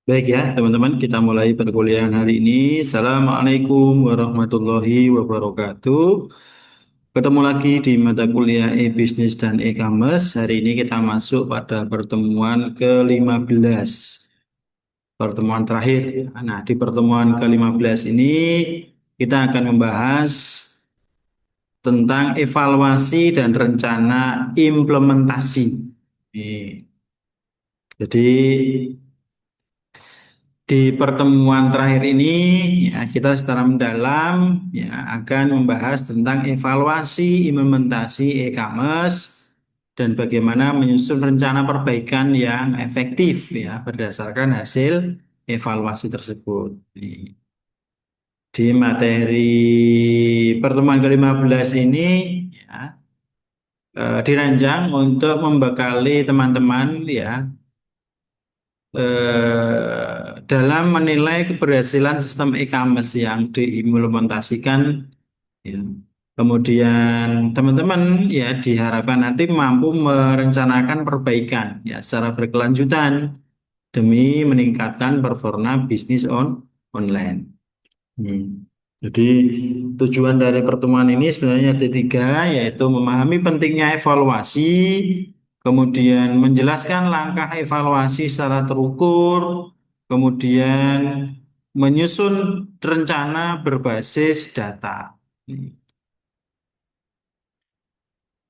Baik ya, teman-teman, kita mulai perkuliahan hari ini. Assalamualaikum warahmatullahi wabarakatuh. Ketemu lagi di mata kuliah e-business dan e-commerce. Hari ini kita masuk pada pertemuan ke-15. Pertemuan terakhir. Nah, di pertemuan ke-15 ini kita akan membahas tentang evaluasi dan rencana implementasi. Nih. Jadi di pertemuan terakhir ini ya, kita secara mendalam ya, akan membahas tentang evaluasi implementasi e-commerce dan bagaimana menyusun rencana perbaikan yang efektif ya berdasarkan hasil evaluasi tersebut. Di materi pertemuan ke-15 ini ya, dirancang untuk membekali teman-teman ya dalam menilai keberhasilan sistem e-commerce yang diimplementasikan. Ya. Kemudian teman-teman ya diharapkan nanti mampu merencanakan perbaikan ya secara berkelanjutan demi meningkatkan performa bisnis online. Hmm. Jadi tujuan dari pertemuan ini sebenarnya ada tiga, yaitu memahami pentingnya evaluasi, kemudian menjelaskan langkah evaluasi secara terukur, kemudian menyusun rencana berbasis data.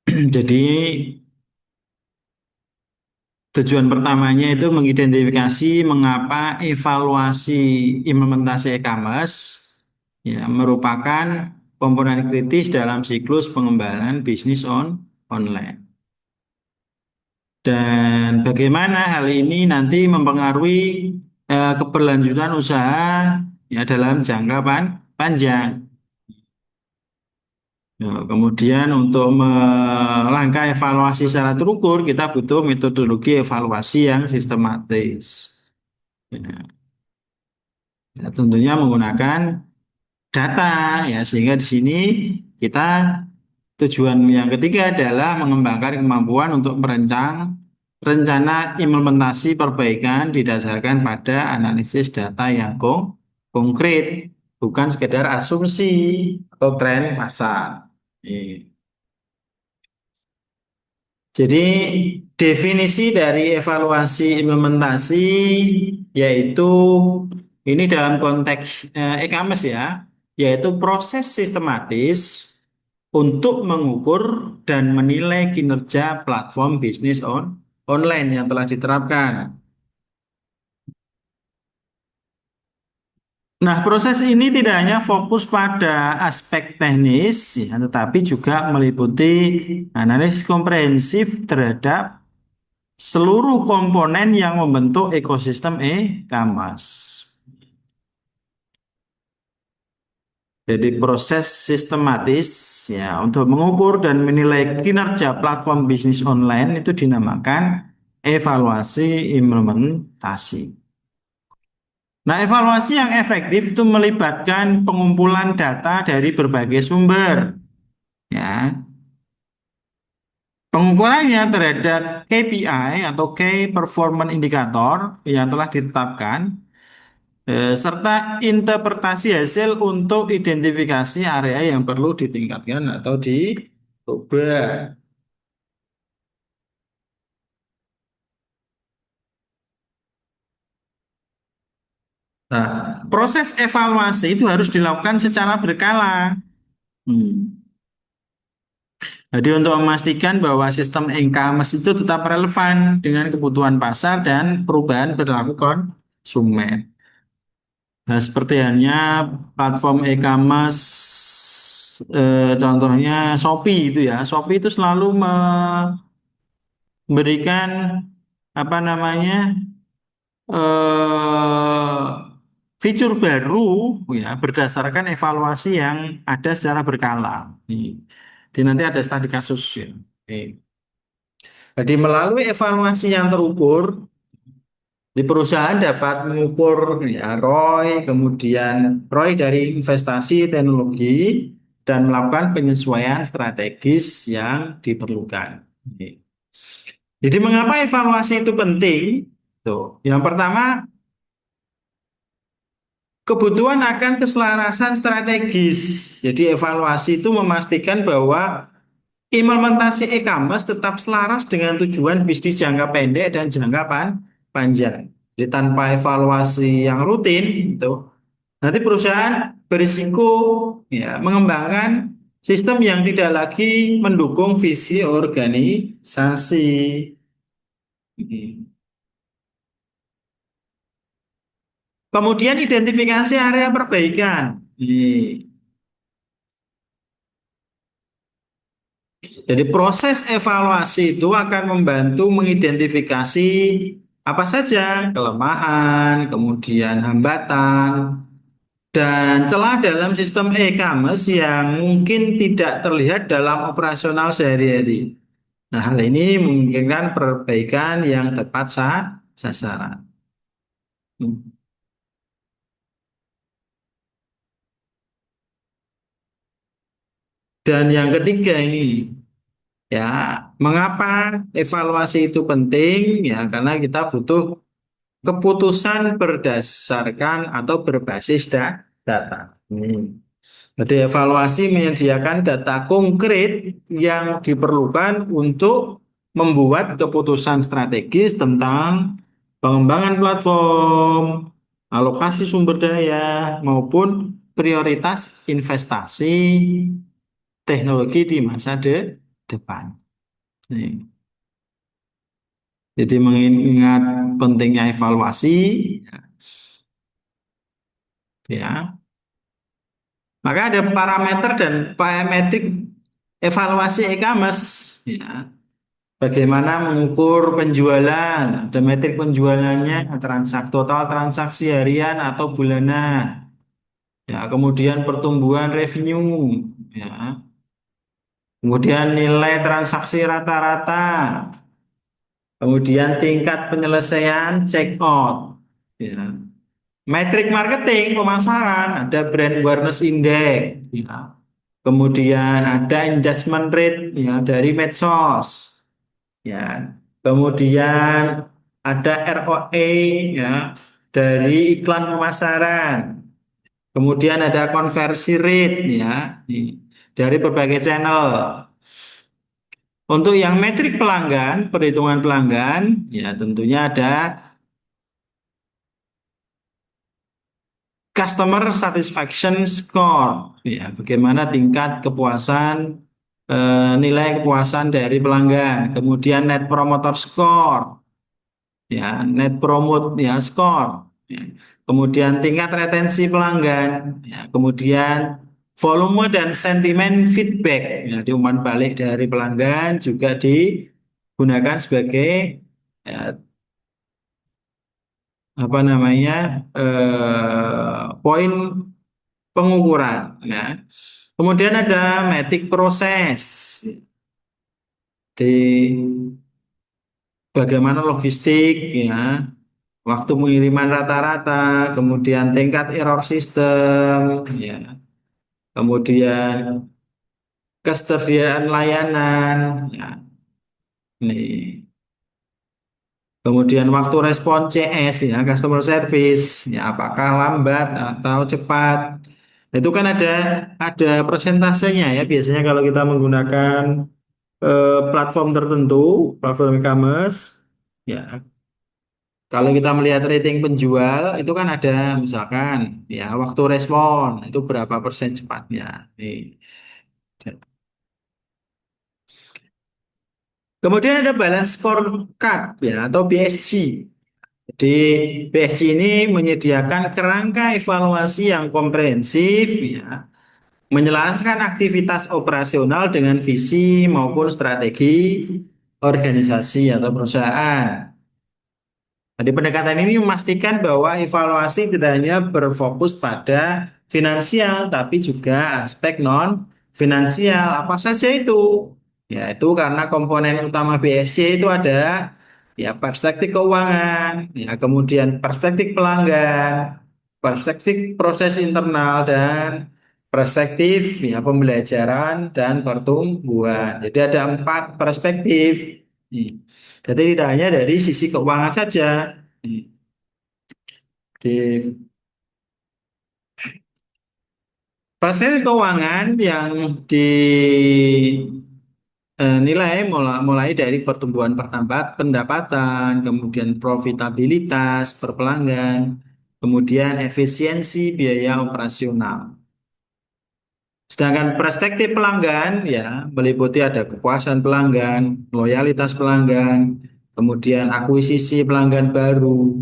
Jadi tujuan pertamanya itu mengidentifikasi mengapa evaluasi implementasi e-commerce ya, merupakan komponen kritis dalam siklus pengembangan bisnis online. Dan bagaimana hal ini nanti mempengaruhi keberlanjutan usaha ya dalam jangka panjang. Ya, kemudian untuk langkah evaluasi secara terukur, kita butuh metodologi evaluasi yang sistematis. Ya, ya, tentunya menggunakan data ya, sehingga di sini kita tujuan yang ketiga adalah mengembangkan kemampuan untuk merancang rencana implementasi perbaikan didasarkan pada analisis data yang konkret, bukan sekedar asumsi atau tren pasar. Iya. Jadi definisi dari evaluasi implementasi yaitu ini dalam konteks e-commerce ya, yaitu proses sistematis untuk mengukur dan menilai kinerja platform bisnis online yang telah diterapkan. Nah, proses ini tidak hanya fokus pada aspek teknis, ya, tetapi juga meliputi analisis komprehensif terhadap seluruh komponen yang membentuk ekosistem e-commerce. Jadi proses sistematis ya untuk mengukur dan menilai kinerja platform bisnis online itu dinamakan evaluasi implementasi. Nah, evaluasi yang efektif itu melibatkan pengumpulan data dari berbagai sumber, ya. Pengukurannya terhadap KPI atau Key Performance Indicator yang telah ditetapkan serta interpretasi hasil untuk identifikasi area yang perlu ditingkatkan atau dirubah. Nah, proses evaluasi itu harus dilakukan secara berkala. Hmm. Jadi untuk memastikan bahwa sistem e-commerce itu tetap relevan dengan kebutuhan pasar dan perubahan perilaku konsumen. Nah, seperti halnya platform e-commerce, contohnya Shopee itu ya. Shopee itu selalu memberikan apa namanya eh, fitur baru ya berdasarkan evaluasi yang ada secara berkala. Jadi nanti ada studi kasus ya. Jadi melalui evaluasi yang terukur, di perusahaan dapat mengukur ya, ROI, kemudian ROI dari investasi teknologi dan melakukan penyesuaian strategis yang diperlukan. Jadi mengapa evaluasi itu penting? Tuh, yang pertama Kebutuhan akan keselarasan strategis. Jadi evaluasi itu memastikan bahwa implementasi e-commerce tetap selaras dengan tujuan bisnis jangka pendek dan jangka panjang. Jadi tanpa evaluasi yang rutin, itu nanti perusahaan berisiko ya mengembangkan sistem yang tidak lagi mendukung visi organisasi. Kemudian identifikasi area perbaikan. Jadi proses evaluasi itu akan membantu mengidentifikasi apa saja kelemahan, kemudian hambatan, dan celah dalam sistem e-commerce yang mungkin tidak terlihat dalam operasional sehari-hari. Nah, hal ini memungkinkan perbaikan yang tepat sasaran. Dan yang ketiga ini, ya, mengapa evaluasi itu penting? Ya, karena kita butuh keputusan berdasarkan atau berbasis data. Jadi evaluasi menyediakan data konkret yang diperlukan untuk membuat keputusan strategis tentang pengembangan platform, alokasi sumber daya, maupun prioritas investasi teknologi di masa depan. Nih. Jadi mengingat pentingnya evaluasi, ya, maka ada parameter dan parametrik evaluasi e-commerce. Ya. Bagaimana mengukur penjualan? Ada metrik penjualannya, total transaksi harian atau bulanan. Ya, kemudian pertumbuhan revenue, ya. Kemudian nilai transaksi rata-rata. Kemudian tingkat penyelesaian check out. Ya. Metrik marketing pemasaran, ada brand awareness index, ya. Kemudian ada engagement rate ya dari medsos. Ya, kemudian ada ROE ya dari iklan pemasaran. Kemudian ada konversi rate ya dari berbagai channel. Untuk yang metrik pelanggan, perhitungan pelanggan, ya tentunya ada customer satisfaction score. Ya, bagaimana tingkat kepuasan nilai kepuasan dari pelanggan. Kemudian net promoter score. Ya net promote ya score ya. Kemudian tingkat retensi pelanggan ya. Kemudian volume dan sentimen feedback ya, diumpan balik dari pelanggan juga digunakan sebagai ya, apa namanya poin pengukuran ya. Kemudian ada metric proses di bagaimana logistik ya, waktu pengiriman rata-rata, kemudian tingkat error sistem, ya, kemudian ketersediaan layanan, ya, ini. Kemudian waktu respon CS, ya, customer service, ya, apakah lambat atau cepat. Itu kan ada persentasenya ya. Biasanya kalau kita menggunakan platform tertentu, platform e-commerce, ya. Kalau kita melihat rating penjual itu kan ada misalkan ya waktu respon itu berapa persen cepatnya. Nih. Kemudian ada balance scorecard ya atau BSC. Jadi BSC ini menyediakan kerangka evaluasi yang komprehensif ya, menjelaskan aktivitas operasional dengan visi maupun strategi organisasi atau perusahaan. Jadi pendekatan ini memastikan bahwa evaluasi tidak hanya berfokus pada finansial, tapi juga aspek non finansial. Apa saja itu? Yaitu karena komponen utama BSC itu ada ya perspektif keuangan, ya kemudian perspektif pelanggan, perspektif proses internal dan perspektif ya pembelajaran dan pertumbuhan. Jadi ada 4 perspektif. Jadi tidak hanya dari sisi keuangan saja. Di Pasien keuangan yang dinilai mulai dari pertumbuhan pendapatan, kemudian profitabilitas per pelanggan, kemudian efisiensi biaya operasional. Sedangkan perspektif pelanggan ya meliputi ada kepuasan pelanggan, loyalitas pelanggan, kemudian akuisisi pelanggan baru.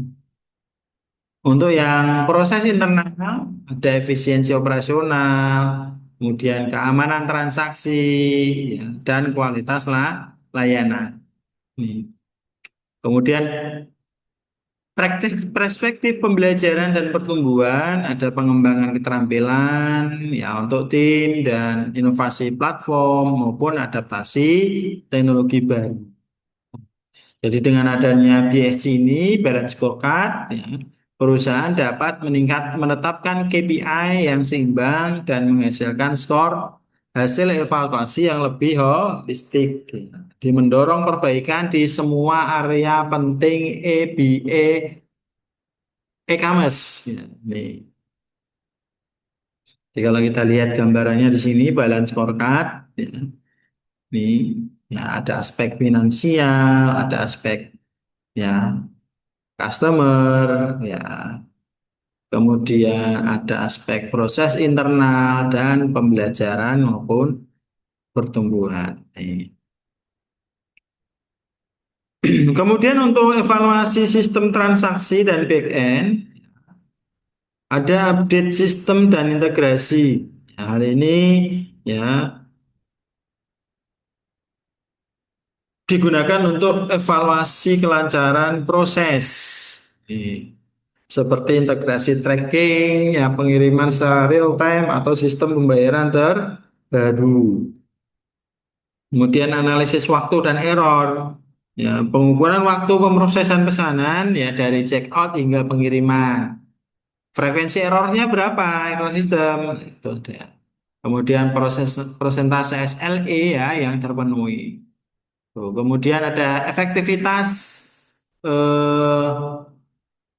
Untuk yang proses internal ada efisiensi operasional, kemudian keamanan transaksi, ya, dan kualitas layanan. Nih. Kemudian perspektif pembelajaran dan pertumbuhan, ada pengembangan keterampilan ya untuk tim dan inovasi platform maupun adaptasi teknologi baru. Jadi dengan adanya BSC ini, balance scorecard, ya, perusahaan dapat menetapkan KPI yang seimbang dan menghasilkan skor hasil evaluasi yang lebih holistik. Ya. Di mendorong perbaikan di semua area penting EBA e-commerce. Ya, nih. Jadi kalau kita lihat gambarannya di sini, balance scorecard, ya, nih, ya ada aspek finansial, ada aspek ya customer, ya kemudian ada aspek proses internal dan pembelajaran maupun pertumbuhan. Kemudian untuk evaluasi sistem transaksi dan back end, ada update sistem dan integrasi. Ya, hal ini ya digunakan untuk evaluasi kelancaran proses. Seperti integrasi tracking, ya pengiriman secara real time atau sistem pembayaran terbaru. Kemudian analisis waktu dan error. Ya, pengukuran waktu pemrosesan pesanan ya dari check out hingga pengiriman. Frekuensi errornya berapa? Error sistem itu ada. Kemudian persentase SLE ya yang terpenuhi. Tuh, kemudian ada efektivitas eh,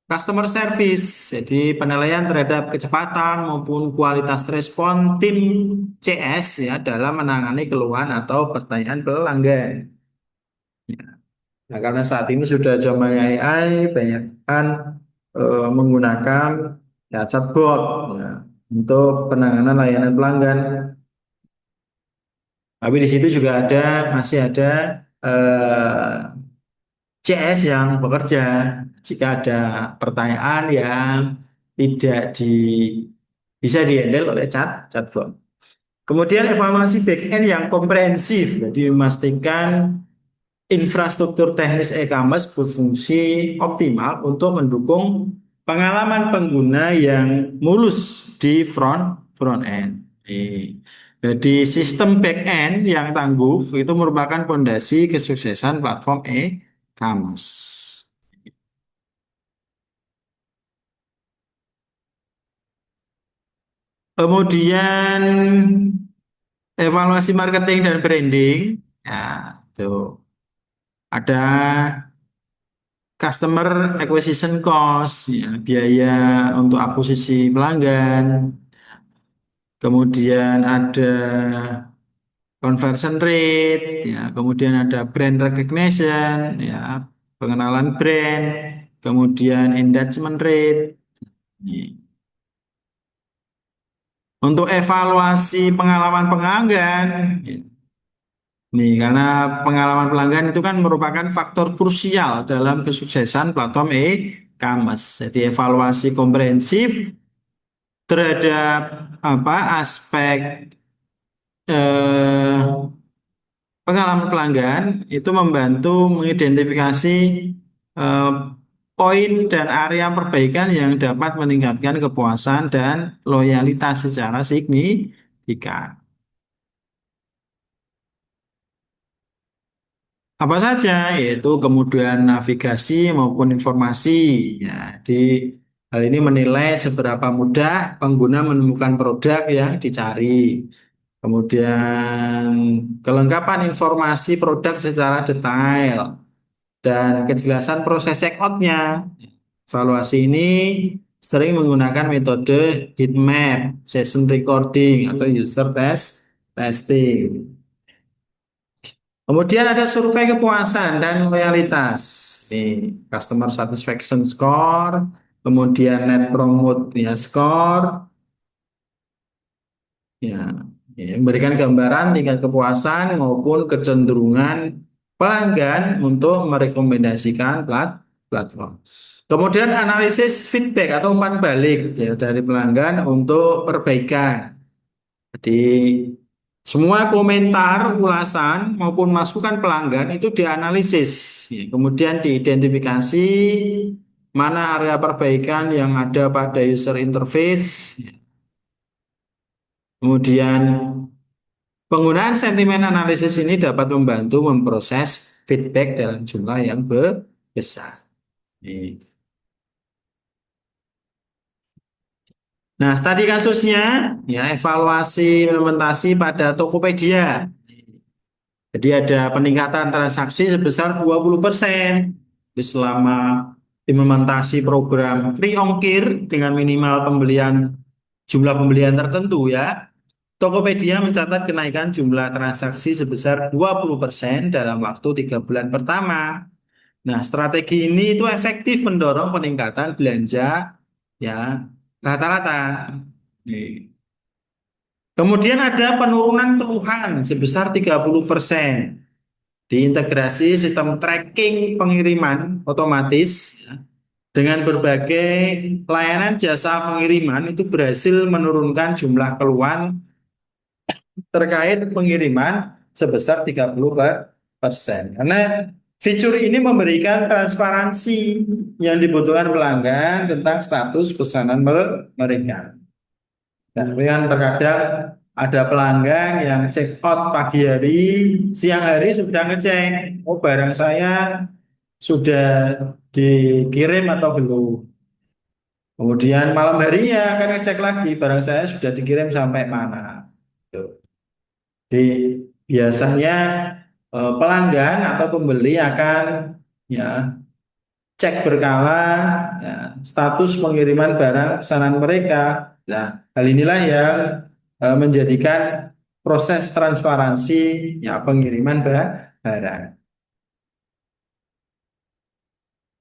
customer service, jadi penilaian terhadap kecepatan maupun kualitas respon tim CS ya dalam menangani keluhan atau pertanyaan pelanggan. Ya. Nah, karena saat ini sudah zaman AI, banyak kan menggunakan ya chatbot ya, untuk penanganan layanan pelanggan. Tapi di situ juga masih ada eh, CS yang bekerja jika ada pertanyaan yang tidak bisa dihandle oleh chatbot. Kemudian evaluasi back-end yang komprehensif, jadi memastikan infrastruktur teknis e-commerce berfungsi optimal untuk mendukung pengalaman pengguna yang mulus di front end. Jadi sistem back-end yang tangguh itu merupakan fondasi kesuksesan platform e-commerce. Kemudian evaluasi marketing dan branding, ya tuh ada customer acquisition cost, ya, biaya untuk akuisisi pelanggan, kemudian ada conversion rate, ya, kemudian ada brand recognition, ya, pengenalan brand, kemudian engagement rate. Untuk evaluasi pengalaman pelanggan, nih, karena pengalaman pelanggan itu kan merupakan faktor krusial dalam kesuksesan platform e-commerce. Jadi evaluasi komprehensif terhadap apa aspek eh, pengalaman pelanggan itu membantu mengidentifikasi eh, poin dan area perbaikan yang dapat meningkatkan kepuasan dan loyalitas secara signifikan. Apa saja, yaitu kemudahan navigasi maupun informasi. Ya, di hal ini menilai seberapa mudah pengguna menemukan produk yang dicari. Kemudian kelengkapan informasi produk secara detail dan kejelasan proses checkout-nya. Evaluasi ini sering menggunakan metode heat map, session recording, atau user testing. Kemudian ada survei kepuasan dan loyalitas. Nih, customer satisfaction score, kemudian net promote ya score, ya, memberikan gambaran tingkat kepuasan maupun kecenderungan pelanggan untuk merekomendasikan platform. Kemudian analisis feedback atau umpan balik ya dari pelanggan untuk perbaikan. Jadi semua komentar, ulasan maupun masukan pelanggan itu dianalisis, ya, kemudian diidentifikasi mana area perbaikan yang ada pada user interface, ya. Kemudian penggunaan sentimen analisis ini dapat membantu memproses feedback dalam jumlah yang besar. Nih. Nah, studi kasusnya ya evaluasi implementasi pada Tokopedia. Jadi ada peningkatan transaksi sebesar 20% di selama implementasi program free ongkir dengan minimal jumlah pembelian tertentu ya. Tokopedia mencatat kenaikan jumlah transaksi sebesar 20% dalam waktu 3 bulan pertama. Nah, strategi ini itu efektif mendorong peningkatan belanja ya rata-rata. Nih. Kemudian ada penurunan keluhan sebesar 30% di integrasi sistem tracking pengiriman otomatis ya, dengan berbagai layanan jasa pengiriman itu berhasil menurunkan jumlah keluhan terkait pengiriman sebesar 30%. Karena fitur ini memberikan transparansi yang dibutuhkan pelanggan tentang status pesanan mereka. Nah, tapi kan terkadang ada pelanggan yang check out pagi hari, siang hari sudah ngecek, oh barang saya sudah dikirim atau belum. Kemudian malam harinya akan ngecek lagi barang saya sudah dikirim sampai mana. Tuh. Jadi biasanya pelanggan atau pembeli akan ya cek berkala ya, status pengiriman barang pesanan mereka. Nah, hal inilah yang menjadikan proses transparansi ya pengiriman barang.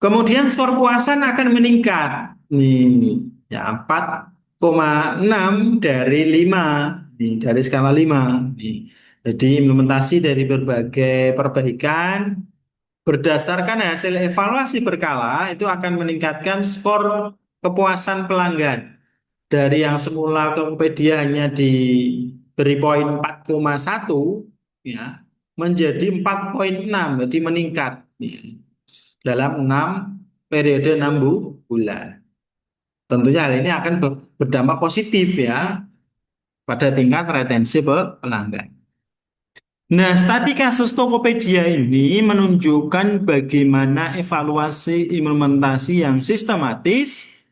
Kemudian skor puasan akan meningkat. Nih, ya 4,6 dari 5. Nih, dari skala 5. Nih. Jadi implementasi dari berbagai perbaikan berdasarkan hasil evaluasi berkala itu akan meningkatkan skor kepuasan pelanggan. Dari yang semula Tokopedia hanya diberi poin 4,1 ya menjadi 4,6, jadi meningkat ya, dalam periode 6 bulan. Tentunya hal ini akan berdampak positif ya pada tingkat retensi pelanggan. Nah, studi kasus Tokopedia ini menunjukkan bagaimana evaluasi implementasi yang sistematis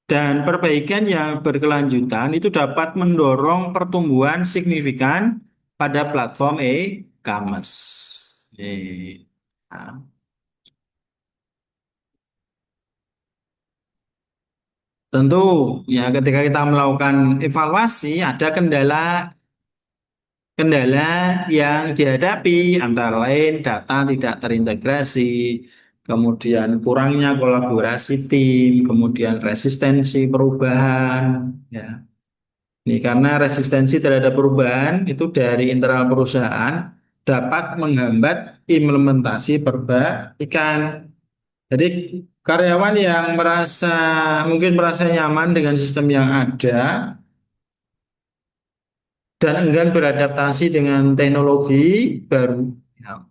dan perbaikan yang berkelanjutan itu dapat mendorong pertumbuhan signifikan pada platform e-commerce. Nah, tentu ya ketika kita melakukan evaluasi ada kendala yang dihadapi antara lain data tidak terintegrasi, kemudian kurangnya kolaborasi tim, kemudian resistensi perubahan. Ya. Ini karena resistensi terhadap perubahan itu dari internal perusahaan dapat menghambat implementasi perbaikan. Jadi karyawan yang mungkin merasa nyaman dengan sistem yang ada dan enggan beradaptasi dengan teknologi baru. Ya,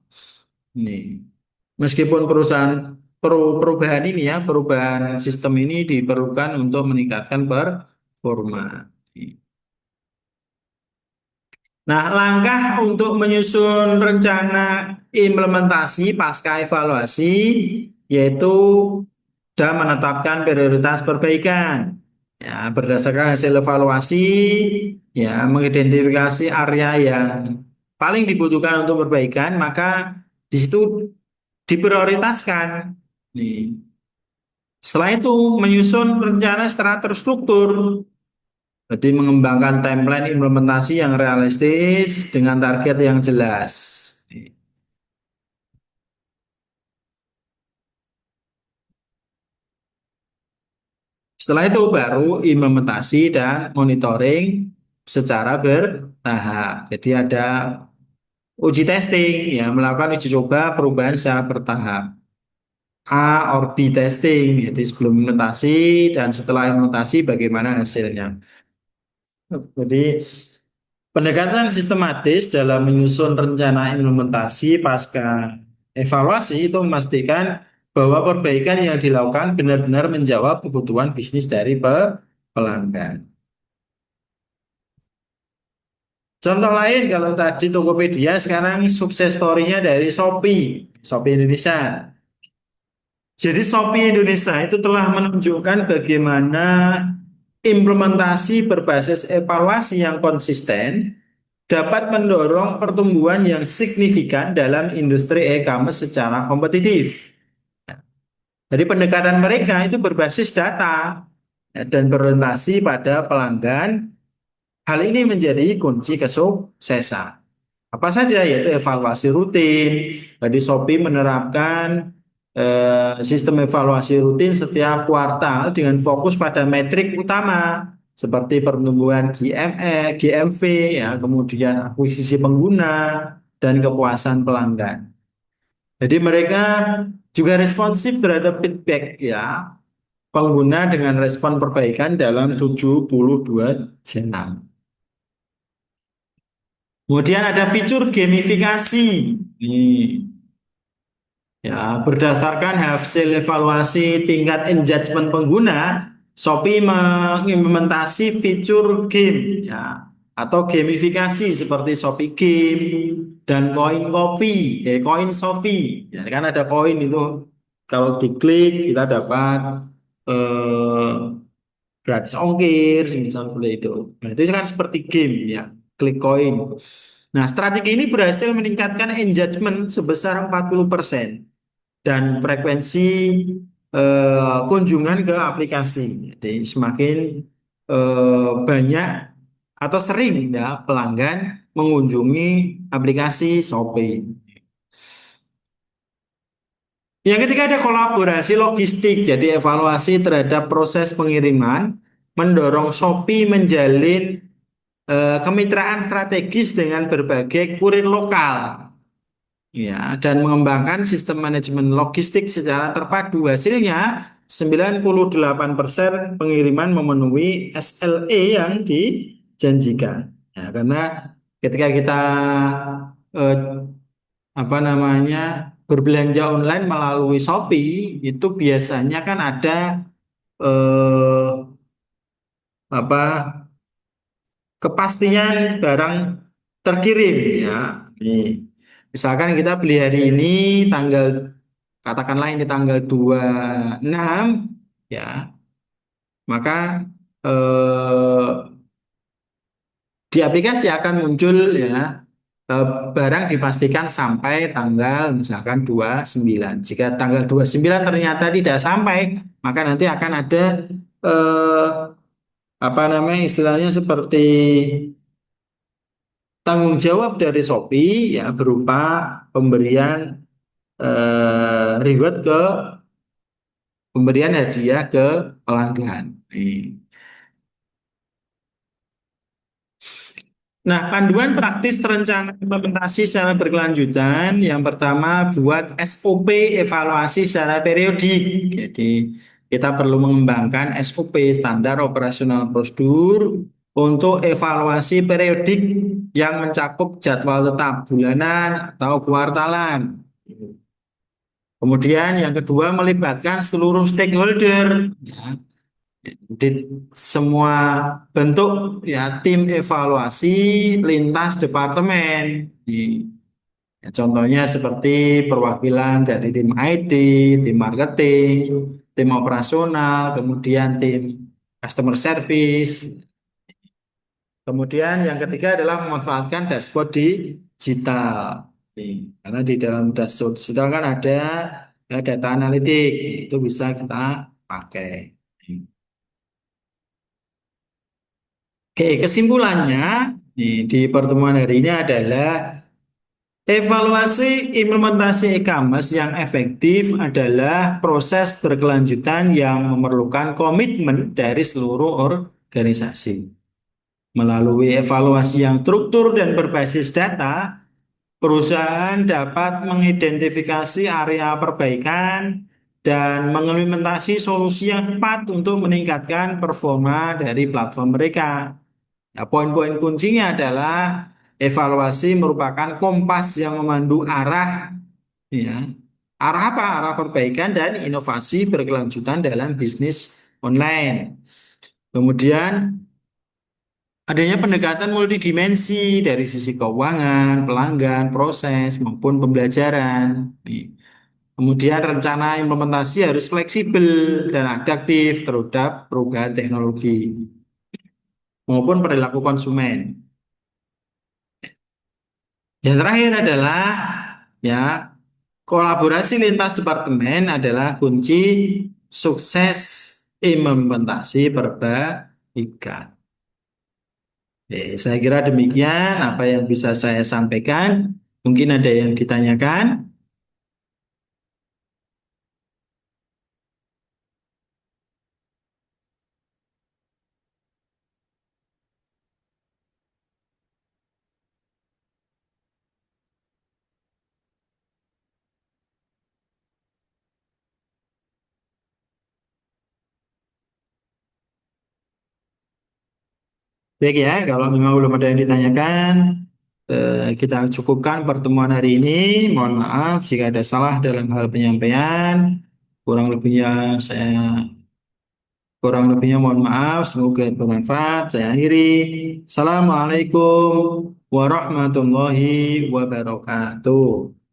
ini meskipun perubahan ini ya, perubahan sistem ini diperlukan untuk meningkatkan performa. Nah, langkah untuk menyusun rencana implementasi pasca evaluasi yaitu dan menetapkan prioritas perbaikan. Ya, berdasarkan hasil evaluasi, ya, mengidentifikasi area yang paling dibutuhkan untuk perbaikan, maka di situ diprioritaskan. Nih. Setelah itu menyusun rencana secara terstruktur. Jadi mengembangkan timeline implementasi yang realistis dengan target yang jelas. Setelah itu baru implementasi dan monitoring secara bertahap. Jadi ada uji testing, ya melakukan uji coba perubahan secara bertahap. A or B testing, jadi sebelum implementasi dan setelah implementasi bagaimana hasilnya. Jadi pendekatan sistematis dalam menyusun rencana implementasi pasca evaluasi itu memastikan bahwa perbaikan yang dilakukan benar-benar menjawab kebutuhan bisnis dari pelanggan. Contoh lain kalau tadi Tokopedia sekarang sukses story-nya dari Shopee, Shopee Indonesia. Jadi Shopee Indonesia itu telah menunjukkan bagaimana implementasi berbasis evaluasi yang konsisten dapat mendorong pertumbuhan yang signifikan dalam industri e-commerce secara kompetitif. Jadi pendekatan mereka itu berbasis data dan berorientasi pada pelanggan. Hal ini menjadi kunci kesuksesan. Apa saja yaitu evaluasi rutin. Jadi Shopee menerapkan sistem evaluasi rutin setiap kuartal dengan fokus pada metrik utama seperti pertumbuhan GMV, ya, kemudian akuisisi pengguna dan kepuasan pelanggan. Jadi mereka juga responsif terhadap feedback, ya, pengguna dengan respon perbaikan dalam 72 jam. Kemudian ada fitur gamifikasi. Nih, ya, berdasarkan hasil evaluasi tingkat engagement pengguna, Shopee mengimplementasi fitur game, ya, atau gamifikasi seperti Shopee Game dan Koin Shopee. Ya, kan ada koin itu kalau diklik kita dapat eh, gratis ongkir, misal seperti itu. Nah, itu kan seperti game, ya, klik koin. Nah, strategi ini berhasil meningkatkan engagement sebesar 40% dan frekuensi kunjungan ke aplikasi. Jadi semakin banyak atau sering, ya, pelanggan mengunjungi aplikasi Shopee. Yang ketiga ada kolaborasi logistik, jadi evaluasi terhadap proses pengiriman, mendorong Shopee menjalin kemitraan strategis dengan berbagai kurir lokal, ya, dan mengembangkan sistem manajemen logistik secara terpadu. Hasilnya 98% pengiriman memenuhi SLA yang dijanjikan. Ya, karena ketika kita eh, apa namanya berbelanja online melalui Shopee itu biasanya kan ada eh, apa kepastian barang terkirim, ya. Nih, misalkan kita beli hari ini tanggal katakanlah ini tanggal 26, ya, maka di aplikasi akan muncul, ya, eh, barang dipastikan sampai tanggal misalkan 29. Jika tanggal 29 ternyata tidak sampai, maka nanti akan ada eh, apa namanya istilahnya seperti tanggung jawab dari Shopee, ya, berupa pemberian reward pemberian hadiah ke pelanggan. Nih. Nah, panduan praktis rencana implementasi secara berkelanjutan, yang pertama buat SOP evaluasi secara periodik. Jadi kita perlu mengembangkan SOP standar operasional prosedur untuk evaluasi periodik yang mencakup jadwal tetap bulanan atau kuartalan. Kemudian yang kedua melibatkan seluruh stakeholder, ya, di semua bentuk, ya, tim evaluasi lintas departemen. Ya, contohnya seperti perwakilan dari tim IT, tim marketing, tim operasional, kemudian tim customer service. Kemudian yang ketiga adalah memanfaatkan dashboard digital. Karena di dalam dashboard digital kan ada, ya, data analitik, itu bisa kita pakai. Oke, kesimpulannya di pertemuan hari ini adalah evaluasi implementasi e-commerce yang efektif adalah proses berkelanjutan yang memerlukan komitmen dari seluruh organisasi. Melalui evaluasi yang struktur dan berbasis data, perusahaan dapat mengidentifikasi area perbaikan dan mengimplementasi solusi yang tepat untuk meningkatkan performa dari platform mereka. Nah, poin-poin kuncinya adalah evaluasi merupakan kompas yang memandu arah, ya, arah apa? Arah perbaikan dan inovasi berkelanjutan dalam bisnis online. Kemudian adanya pendekatan multidimensi dari sisi keuangan, pelanggan, proses, maupun pembelajaran. Kemudian rencana implementasi harus fleksibel dan adaptif terhadap perubahan teknologi maupun perilaku konsumen. Yang terakhir adalah ya kolaborasi lintas departemen adalah kunci sukses implementasi perbaikan. Saya kira demikian apa yang bisa saya sampaikan. Mungkin ada yang ditanyakan. Baik ya, kalau memang belum ada yang ditanyakan, kita cukupkan pertemuan hari ini. Mohon maaf jika ada salah dalam hal penyampaian. Kurang lebihnya saya kurang lebihnya mohon maaf. Semoga bermanfaat. Saya akhiri. Assalamualaikum warahmatullahi wabarakatuh.